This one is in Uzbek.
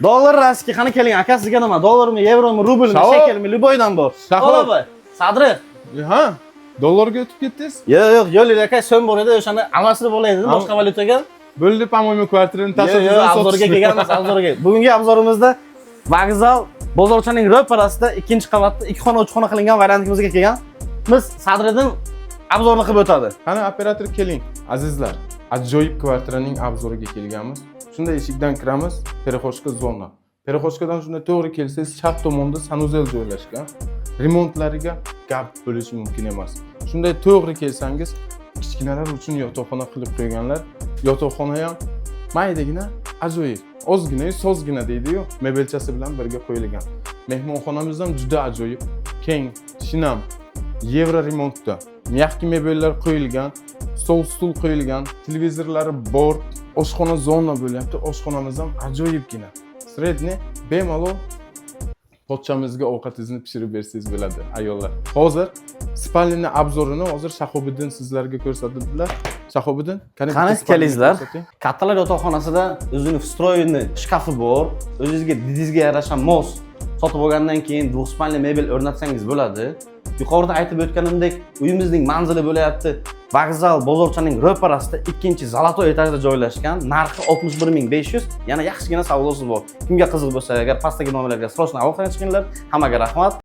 Dollar raski qani keling, aka sizga nima? Dollarmi, yevromi, rublmi, shekelmi, любойdan bor. Olaba. Sadri. Ha? Dollarga o'tib ketdingiz? Yo'q, yo'l aka, so'm bor edi, o'shani almashtirib olaydi, boshqa valyutaga. Bo'ldi, по-моему, kvartirani tasodifan Yo'q, obzorga kelganmiz, obzorga. Bugungi obzorimizda vokzal bozorchaning ro'parasida ikkinchi qavatda 2 xona, 3 xona qilingan variantimizga kelgan. Biz Sadridan obzorni qilib o'tadi. Qani operator keling, azizlar. Ajoyib kvartiraning obzoriga kelganmiz. Shunday eshikdan kiramiz, перехожка zona. Перехожкаdan shunday to'g'ri kelsangiz, chap tomonda sanuzel joylashgan. Remontlariga gap bo'lishi mumkin emas. Shunday to'g'ri kelsangiz, kichkinalar uchun yotoqxona qilib qo'yganlar. Yotoqxona ham maydagina, ajoyib. Ozgina, sozgina deydi-yu, mebelchasi bilan birga qo'yilgan. Mehmonxonamiz ham juda ajoyib. Keng, shinam, yevro remontda. Mягкий mebellar qo'yilgan, stol qo'yilgan, televizorlari bor, oshxona zona bo'lyapti. Oshxonamiz ham ajoyibgina. Sredni bemalol pochchamizga ovqatingizni pishirib bersangiz bo'ladi, ayollar. Hozir spalni obzorini hozir Shahobiddin sizlarga ko'rsatdilar. Shahobiddin, qani kelingizlar. Kattalar yotoqxonasida o'zining встроенный shkafi bor, o'zingizga didingizga yarasha mos sotib olgandan keyin двухспальный mebel o'rnatsangiz bo'ladi. Yuqorida aytib o'tganimdek, uyimizning manzili bo'layapti. Vokzal bozorchaning ro'parasida 2-zolotoy etajda joylashgan. Narxi 61500. Yana yaxshigina savdosi bor. Kimga qiziq bo'lsa, agar pastdagi nomerlarga srochno aloqaga chiqinglar. Hammaga rahmat.